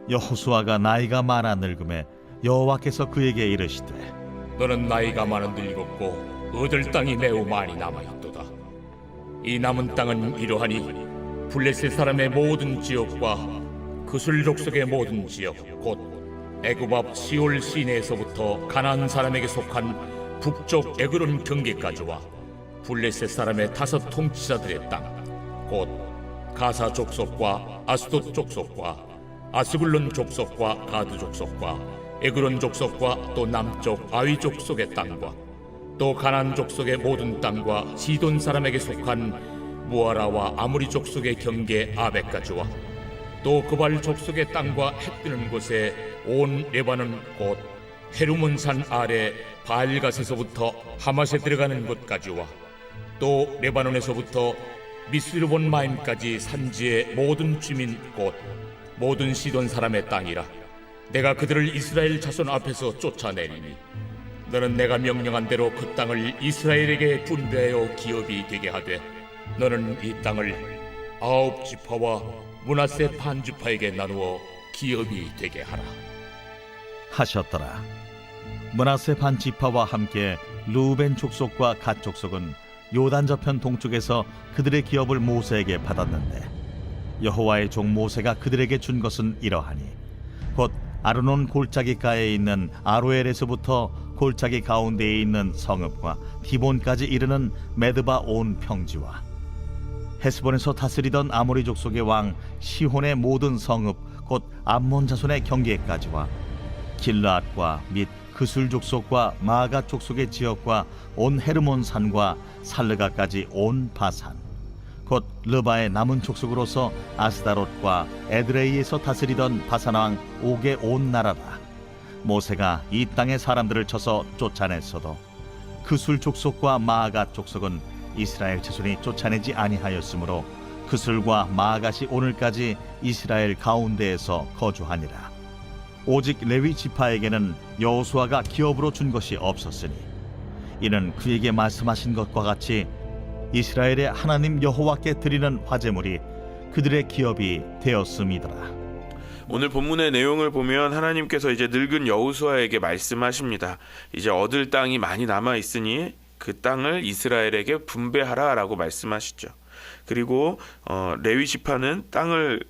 여호수아가 나이가 많아 늙음에 여호와께서 그에게 이르시되 너는 나이가 많아 늙었고 얻을 땅이 매우 많이 남아있도다. 이 남은 땅은 이러하니 블레셋 사람의 모든 지역과 그술 족속의 모든 지역 곧 애굽 앞 시올 시내에서부터 가나안 사람에게 속한 북쪽 에그론 경계까지와 블레셋 사람의 5 통치자들의 땅 곧 가사 족속과 아스돗 족속과 아스글론 족속과 가드 족속과 에그론 족속과 또 남쪽 아위 족속의 땅과 또 가나안 족속의 모든 땅과 시돈 사람에게 속한 무아라와 아무리 족속의 경계 아벡까지와 또 그발 족속의 땅과 해 뜨는 곳에 온 레바논 곧 헤르몬 산 아래 바알갓에서부터 하맛에 들어가는 곳까지와 또 레바논에서부터 미스르본 마임까지 산지의 모든 주민 곧 모든 시돈 사람의 땅이라. 내가 그들을 이스라엘 자손 앞에서 쫓아내리니 너는 내가 명령한 대로 그 땅을 이스라엘에게 분배하여 기업이 되게 하되 너는 이 땅을 9 지파와 므낫세 반 지파에게 나누어 기업이 되게 하라 하셨더라. 므낫세 반 지파와 함께 르우벤 족속과 갓 족속은 요단 저편 동쪽에서 그들의 기업을 모세에게 받았는데 여호와의 종 모세가 그들에게 준 것은 이러하니 곧 아르논 골짜기가에 있는 아로엘에서부터 골짜기 가운데에 있는 성읍과 디본까지 이르는 메드바 온 평지와 헤스본에서 다스리던 아모리 족속의 왕 시혼의 모든 성읍 곧 암몬 자손의 경계까지와 길르앗과 및 그술 족속과 마가 족속의 지역과 온 헤르몬 산과 살르가까지 온 바산 곧 르바의 남은 족속으로서 아스다롯과 에드레이에서 다스리던 바산 왕 옥의 온 나라라. 모세가 이 땅의 사람들을 쳐서 쫓아냈어도 그술 족속과 마가 족속은 이스라엘 자손이 쫓아내지 아니하였으므로 그술과 마갓이 오늘까지 이스라엘 가운데에서 거주하니라. 오직 레위 지파에게는 여호수아가 기업으로 준 것이 없었으니 이는 그에게 말씀하신 것과 같이 이스라엘의 하나님 여호와께 드리는 화제물이 그들의 기업이 되었음이더라. 오늘 본문의 내용을 보면 하나님께서 이제 늙은 여호수아에게 말씀하십니다. 이제 얻을 땅이 많이 남아 있으니 그 땅을 이스라엘에게 분배하라라고 말씀하시죠. 그리고 레위 지파는 땅을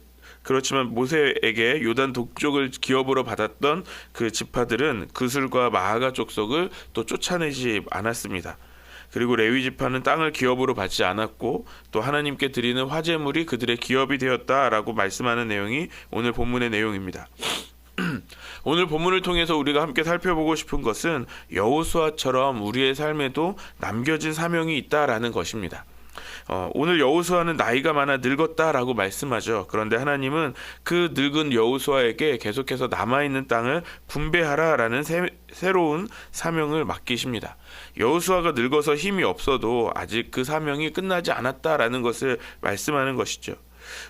그렇지만 모세에게 요단 동쪽을 기업으로 받았던 그 지파들은 그술과 마하가 족속을 또 쫓아내지 않았습니다. 그리고 레위 지파는 땅을 기업으로 받지 않았고 또 하나님께 드리는 화제물이 그들의 기업이 되었다라고 말씀하는 내용이 오늘 본문의 내용입니다. 오늘 본문을 통해서 우리가 함께 살펴보고 싶은 것은 여호수아처럼 우리의 삶에도 남겨진 사명이 있다라는 것입니다. 오늘 여호수아는 나이가 많아 늙었다라고 말씀하죠. 그런데 하나님은 그 늙은 여호수아에게 계속해서 남아있는 땅을 분배하라라는 새로운 사명을 맡기십니다. 여호수아가 늙어서 힘이 없어도 아직 그 사명이 끝나지 않았다라는 것을 말씀하는 것이죠.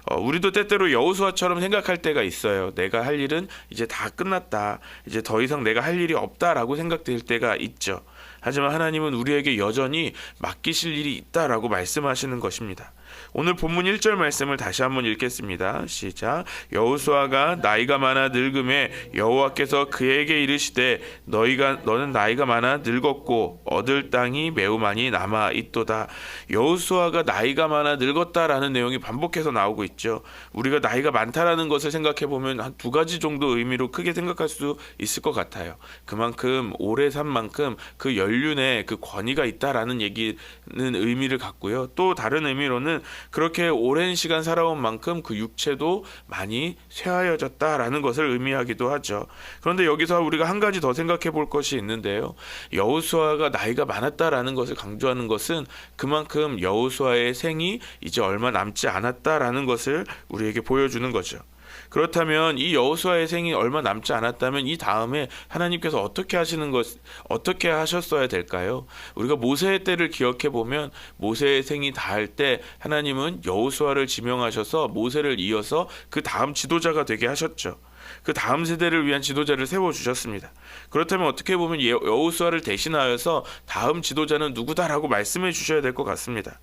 우리도 때때로 여호수아처럼 생각할 때가 있어요. 내가 할 일은 이제 다 끝났다. 이제 더 이상 내가 할 일이 없다라고 생각될 때가 있죠. 하지만 하나님은 우리에게 여전히 맡기실 일이 있다라고 말씀하시는 것입니다. 오늘 본문 1절 말씀을 다시 한번 읽겠습니다. 시작. 여호수아가 나이가 많아 늙음에 여호와께서 그에게 이르시되 너는 나이가 많아 늙었고 얻을 땅이 매우 많이 남아 있도다. 여호수아가 나이가 많아 늙었다라는 내용이 반복해서 나오고 있죠. 우리가 나이가 많다라는 것을 생각해 보면 한 2가지 정도 의미로 크게 생각할 수 있을 것 같아요. 그만큼 오래 산 만큼 그 연륜에 그 권위가 있다라는 얘기는 의미를 갖고요. 또 다른 의미로는 그렇게 오랜 시간 살아온 만큼 그 육체도 많이 쇠하여졌다라는 것을 의미하기도 하죠. 그런데 여기서 우리가 한 가지 더 생각해 볼 것이 있는데요. 여호수아가 나이가 많았다라는 것을 강조하는 것은 그만큼 여호수아의 생이 이제 얼마 남지 않았다라는 것을 우리에게 보여주는 거죠. 그렇다면 이 여호수아의 생이 얼마 남지 않았다면 이 다음에 하나님께서 어떻게 하셨어야 될까요? 우리가 모세의 때를 기억해 보면 모세의 생이 닿을 때 하나님은 여호수아를 지명하셔서 모세를 이어서 그 다음 지도자가 되게 하셨죠. 그 다음 세대를 위한 지도자를 세워주셨습니다. 그렇다면 어떻게 보면 여호수아를 대신하여서 다음 지도자는 누구다라고 말씀해 주셔야 될 것 같습니다.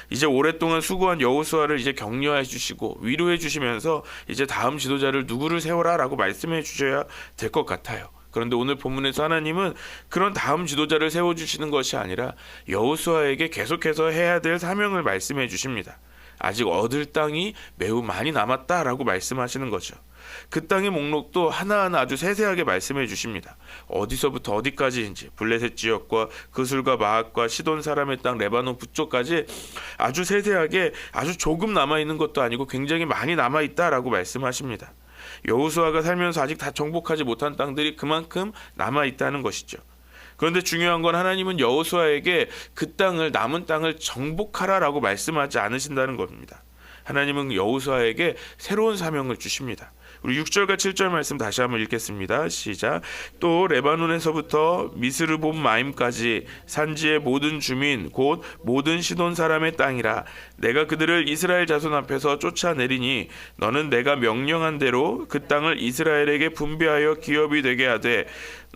이제 오랫동안 수고한 여호수아를 이제 격려해 주시고 위로해 주시면서 이제 다음 지도자를 누구를 세워라라고 말씀해 주셔야 될 것 같아요. 그런데 오늘 본문에서 하나님은 그런 다음 지도자를 세워주시는 것이 아니라 여호수아에게 계속해서 해야 될 사명을 말씀해 주십니다. 아직 얻을 땅이 매우 많이 남았다라고 말씀하시는 거죠. 그 땅의 목록도 하나하나 아주 세세하게 말씀해 주십니다. 어디서부터 어디까지인지, 블레셋 지역과 그술과 마앗과 시돈 사람의 땅 레바논 북쪽까지 아주 세세하게, 아주 조금 남아있는 것도 아니고 굉장히 많이 남아있다라고 말씀하십니다. 여호수아가 살면서 아직 다 정복하지 못한 땅들이 그만큼 남아있다는 것이죠. 그런데 중요한 건 하나님은 여호수아에게 그 땅을, 남은 땅을 정복하라라고 말씀하지 않으신다는 겁니다. 하나님은 여호수아에게 새로운 사명을 주십니다. 우리 6절과 7절 말씀 다시 한번 읽겠습니다. 시작. 또 레바논에서부터 미스르본 마임까지 산지의 모든 주민 곧 모든 시돈 사람의 땅이라. 내가 그들을 이스라엘 자손 앞에서 쫓아내리니 너는 내가 명령한 대로 그 땅을 이스라엘에게 분배하여 기업이 되게 하되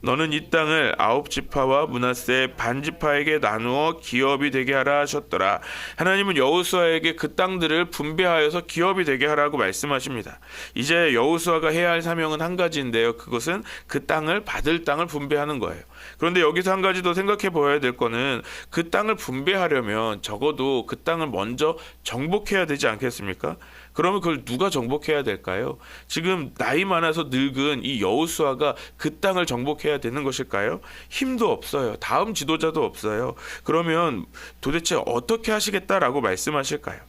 너는 이 땅을 9지파와 므낫세 반지파에게 나누어 기업이 되게 하라 하셨더라. 하나님은 여호수아에게 그 땅들을 분배하여서 기업이 되게 하라고 말씀하십니다. 이제 여호수아가 해야 할 사명은 한 가지인데요. 그것은 그 땅을, 받을 땅을 분배하는 거예요. 그런데 여기서 한 가지 더 생각해 보아야 될 거는 그 땅을 분배하려면 적어도 그 땅을 먼저 정복해야 되지 않겠습니까? 그러면 그걸 누가 정복해야 될까요? 지금 나이 많아서 늙은 이 여호수아가 그 땅을 정복해야 되는 것일까요? 힘도 없어요. 다음 지도자도 없어요. 그러면 도대체 어떻게 하시겠다라고 말씀하실까요?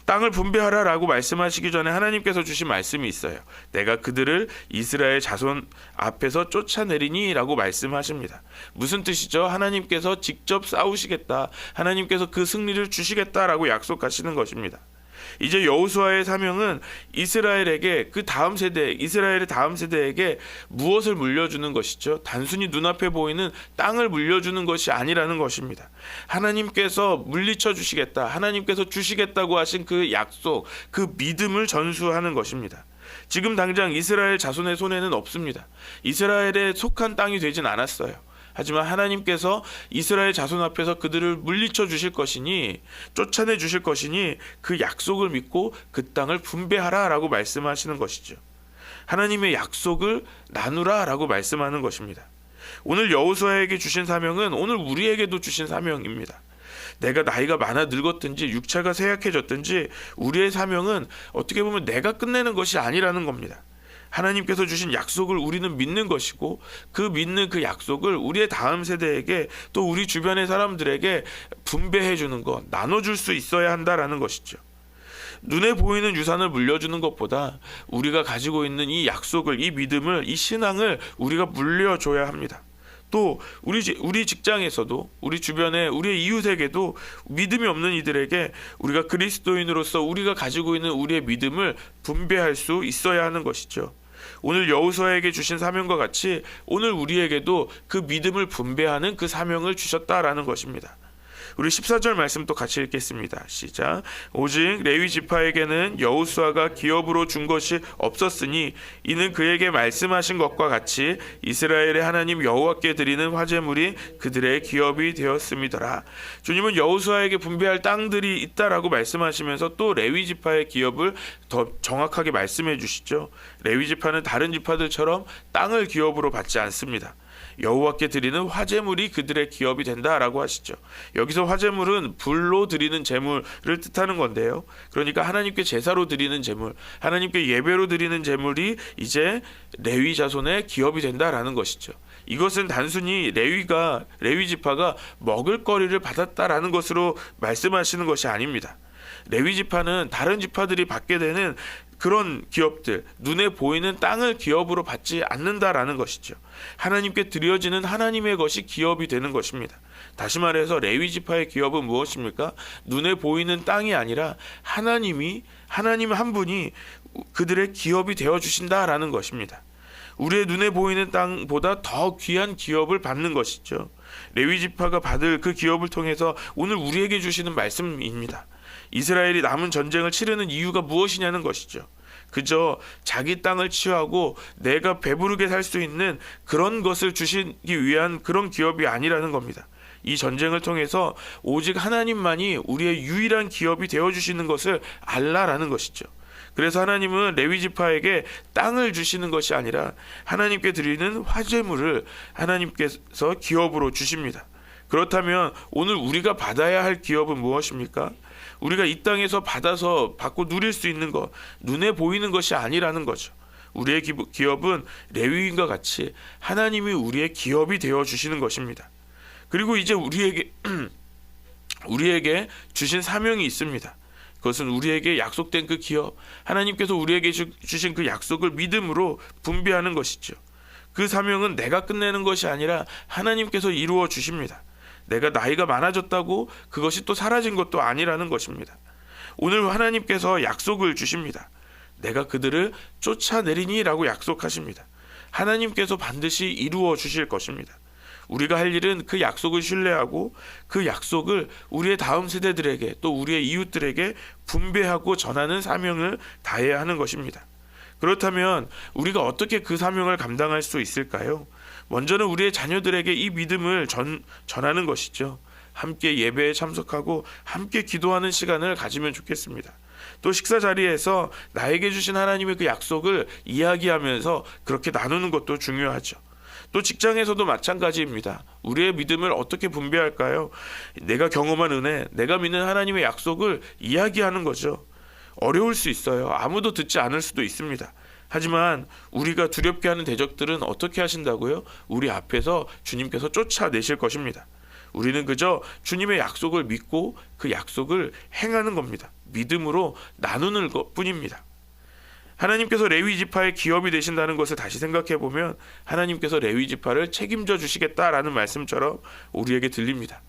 땅을 분배하라라고 말씀하시기 전에 하나님께서 주신 말씀이 있어요. 내가 그들을 이스라엘 자손 앞에서 쫓아내리니라고 말씀하십니다. 무슨 뜻이죠? 하나님께서 직접 싸우시겠다. 하나님께서 그 승리를 주시겠다라고 약속하시는 것입니다. 이제 여호수아의 사명은 이스라엘에게, 그 다음 세대, 이스라엘의 다음 세대에게 무엇을 물려주는 것이죠? 단순히 눈앞에 보이는 땅을 물려주는 것이 아니라는 것입니다. 하나님께서 물리쳐 주시겠다, 하나님께서 주시겠다고 하신 그 약속, 그 믿음을 전수하는 것입니다. 지금 당장 이스라엘 자손의 손에는 없습니다. 이스라엘에 속한 땅이 되진 않았어요. 하지만 하나님께서 이스라엘 자손 앞에서 그들을 물리쳐 주실 것이니, 쫓아내 주실 것이니 그 약속을 믿고 그 땅을 분배하라라고 말씀하시는 것이죠. 하나님의 약속을 나누라라고 말씀하는 것입니다. 오늘 여호수아에게 주신 사명은 오늘 우리에게도 주신 사명입니다. 내가 나이가 많아 늙었든지 육체가 쇠약해졌든지 우리의 사명은 어떻게 보면 내가 끝내는 것이 아니라는 겁니다. 하나님께서 주신 약속을 우리는 믿는 것이고, 그 믿는 그 약속을 우리의 다음 세대에게, 또 우리 주변의 사람들에게 분배해 주는 것, 나눠줄 수 있어야 한다라는 것이죠. 눈에 보이는 유산을 물려주는 것보다 우리가 가지고 있는 이 약속을, 이 믿음을, 이 신앙을 우리가 물려줘야 합니다. 또 우리 직장에서도, 우리 주변에, 우리의 이웃에게도 믿음이 없는 이들에게 우리가 그리스도인으로서 우리가 가지고 있는 우리의 믿음을 분배할 수 있어야 하는 것이죠. 오늘 여호수아에게 주신 사명과 같이 오늘 우리에게도 그 믿음을 분배하는 그 사명을 주셨다라는 것입니다. 우리 14절 말씀 또 같이 읽겠습니다. 시작. 오직 레위 지파에게는 여호수아가 기업으로 준 것이 없었으니 이는 그에게 말씀하신 것과 같이 이스라엘의 하나님 여호와께 드리는 화제물이 그들의 기업이 되었음이더라. 주님은 여호수아에게 분배할 땅들이 있다라고 말씀하시면서 또 레위 지파의 기업을 더 정확하게 말씀해 주시죠. 레위 지파는 다른 지파들처럼 땅을 기업으로 받지 않습니다. 여호와께 드리는 화제물이 그들의 기업이 된다라고 하시죠. 여기서 화제물은 불로 드리는 제물을 뜻하는 건데요. 그러니까 하나님께 제사로 드리는 제물, 하나님께 예배로 드리는 제물이 이제 레위 자손의 기업이 된다라는 것이죠. 이것은 단순히 레위 지파가 먹을거리를 받았다라는 것으로 말씀하시는 것이 아닙니다. 레위 지파는 다른 지파들이 받게 되는 그런 기업들, 눈에 보이는 땅을 기업으로 받지 않는다라는 것이죠. 하나님께 드려지는 하나님의 것이 기업이 되는 것입니다. 다시 말해서 레위 지파의 기업은 무엇입니까? 눈에 보이는 땅이 아니라 하나님 한 분이 그들의 기업이 되어 주신다라는 것입니다. 우리의 눈에 보이는 땅보다 더 귀한 기업을 받는 것이죠. 레위 지파가 받을 그 기업을 통해서 오늘 우리에게 주시는 말씀입니다. 이스라엘이 남은 전쟁을 치르는 이유가 무엇이냐는 것이죠. 그저 자기 땅을 취하고 내가 배부르게 살 수 있는 그런 것을 주시기 위한 그런 기업이 아니라는 겁니다. 이 전쟁을 통해서 오직 하나님만이 우리의 유일한 기업이 되어주시는 것을 알라라는 것이죠. 그래서 하나님은 레위 지파에게 땅을 주시는 것이 아니라 하나님께 드리는 화제물을 하나님께서 기업으로 주십니다. 그렇다면 오늘 우리가 받아야 할 기업은 무엇입니까? 우리가 이 땅에서 받고 누릴 수 있는 것, 눈에 보이는 것이 아니라는 거죠. 우리의 기업은 레위인과 같이 하나님이 우리의 기업이 되어 주시는 것입니다. 그리고 이제 우리에게 주신 사명이 있습니다. 그것은 우리에게 약속된 그 기업, 하나님께서 우리에게 주신 그 약속을 믿음으로 분배하는 것이죠. 그 사명은 내가 끝내는 것이 아니라 하나님께서 이루어 주십니다. 내가 나이가 많아졌다고 그것이 또 사라진 것도 아니라는 것입니다. 오늘 하나님께서 약속을 주십니다. 내가 그들을 쫓아내리니 라고 약속하십니다. 하나님께서 반드시 이루어 주실 것입니다. 우리가 할 일은 그 약속을 신뢰하고 그 약속을 우리의 다음 세대들에게 또 우리의 이웃들에게 분배하고 전하는 사명을 다해야 하는 것입니다. 그렇다면 우리가 어떻게 그 사명을 감당할 수 있을까요? 먼저는 우리의 자녀들에게 이 믿음을 전하는 것이죠. 함께 예배에 참석하고 함께 기도하는 시간을 가지면 좋겠습니다. 또 식사 자리에서 나에게 주신 하나님의 그 약속을 이야기하면서 그렇게 나누는 것도 중요하죠. 또 직장에서도 마찬가지입니다. 우리의 믿음을 어떻게 분배할까요? 내가 경험한 은혜, 내가 믿는 하나님의 약속을 이야기하는 거죠. 어려울 수 있어요. 아무도 듣지 않을 수도 있습니다. 하지만 우리가 두렵게 하는 대적들은 어떻게 하신다고요? 우리 앞에서 주님께서 쫓아내실 것입니다. 우리는 그저 주님의 약속을 믿고 그 약속을 행하는 겁니다. 믿음으로 나누는 것뿐입니다. 하나님께서 레위 지파의 기업이 되신다는 것을 다시 생각해 보면 하나님께서 레위 지파를 책임져 주시겠다라는 말씀처럼 우리에게 들립니다.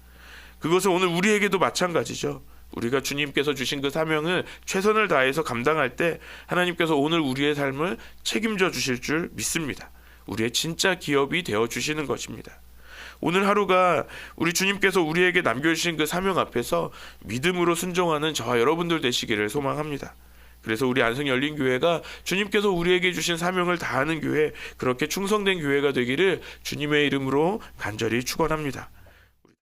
그것은 오늘 우리에게도 마찬가지죠. 우리가 주님께서 주신 그 사명을 최선을 다해서 감당할 때 하나님께서 오늘 우리의 삶을 책임져 주실 줄 믿습니다. 우리의 진짜 기업이 되어 주시는 것입니다. 오늘 하루가 우리 주님께서 우리에게 남겨주신 그 사명 앞에서 믿음으로 순종하는 저와 여러분들 되시기를 소망합니다. 그래서 우리 안성열린교회가 주님께서 우리에게 주신 사명을 다하는 교회, 그렇게 충성된 교회가 되기를 주님의 이름으로 간절히 축원합니다.